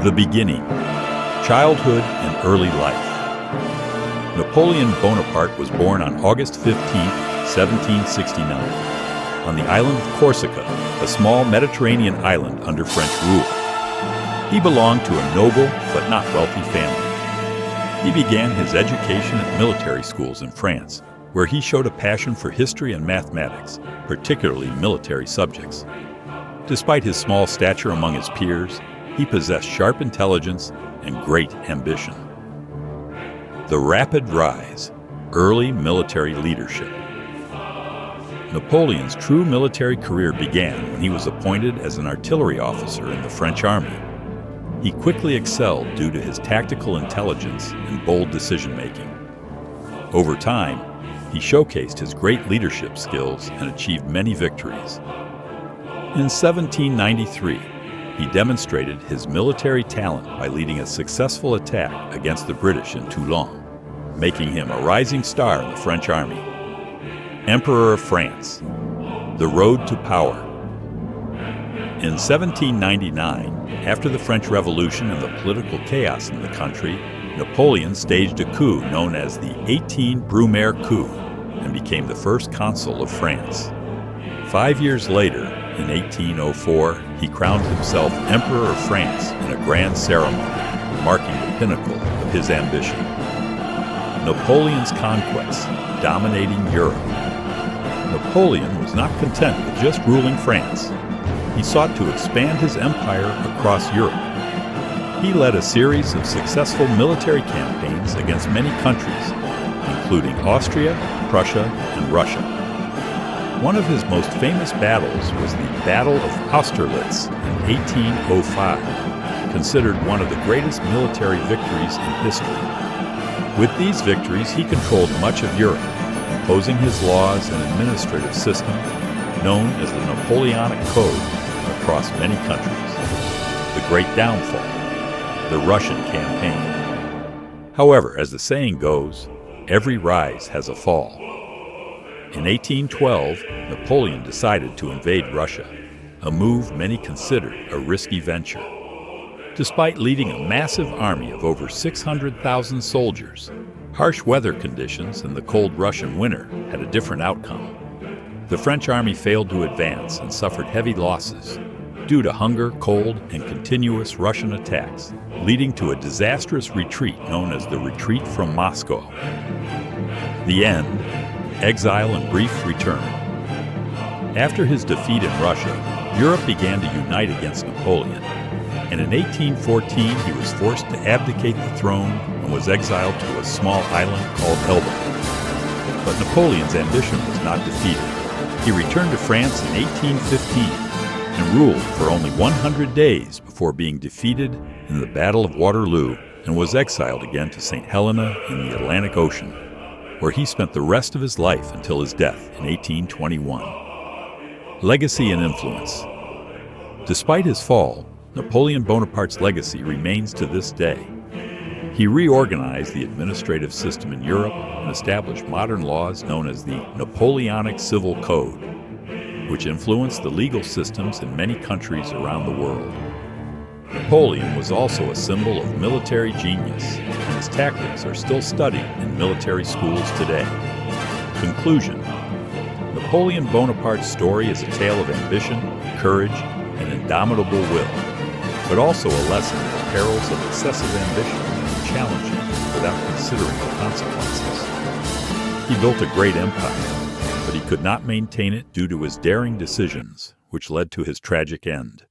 The beginning, childhood and early life. Napoleon Bonaparte was born on August 15, 1769, on the island of Corsica, a small Mediterranean island under French rule. He belonged to a noble but not wealthy family. He began his education at military schools in France, where he showed a passion for history and mathematics, particularly military subjects. Despite his small stature among his peers, he possessed sharp intelligence and great ambition. The rapid rise, early military leadership. Napoleon's true military career began when he was appointed as an artillery officer in the French army. He quickly excelled due to his tactical intelligence and bold decision-making. Over time, he showcased his great leadership skills and achieved many victories. In 1793, he demonstrated his military talent by leading a successful attack against the British in Toulon, making him a rising star in the French army. Emperor of France, the road to power. In 1799, after the French Revolution and the political chaos in the country, Napoleon staged a coup known as the 18 Brumaire coup and became the first consul of France. 5 years later, in 1804, he crowned himself Emperor of France in a grand ceremony, marking the pinnacle of his ambition. Napoleon's conquests, dominating Europe. Napoleon was not content with just ruling France. He sought to expand his empire across Europe. He led a series of successful military campaigns against many countries, including Austria, Prussia, and Russia. One of his most famous battles was the Battle of Austerlitz in 1805, considered one of the greatest military victories in history. With these victories, he controlled much of Europe, imposing his laws and administrative system, known as the Napoleonic Code, across many countries. The Great Downfall, the Russian campaign. However, as the saying goes, every rise has a fall. In 1812, Napoleon decided to invade Russia, a move many considered a risky venture. Despite leading a massive army of over 600,000 soldiers, harsh weather conditions and the cold Russian winter had a different outcome. The French army failed to advance and suffered heavy losses due to hunger, cold, and continuous Russian attacks, leading to a disastrous retreat known as the Retreat from Moscow. The end. Exile and brief return. After his defeat in Russia, Europe began to unite against Napoleon, and in 1814 he was forced to abdicate the throne and was exiled to a small island called Elba. But Napoleon's ambition was not defeated. He returned to France in 1815 and ruled for only 100 days before being defeated in the Battle of Waterloo and was exiled again to St. Helena in the Atlantic Ocean, where he spent the rest of his life until his death in 1821. Legacy and influence. Despite his fall, Napoleon Bonaparte's legacy remains to this day. He reorganized the administrative system in Europe and established modern laws known as the Napoleonic Civil Code, which influenced the legal systems in many countries around the world. Napoleon was also a symbol of military genius, and his tactics are still studied in military schools today. Conclusion. Napoleon Bonaparte's story is a tale of ambition, courage, and indomitable will, but also a lesson in the perils of excessive ambition and challenging without considering the consequences. He built a great empire, but he could not maintain it due to his daring decisions, which led to his tragic end.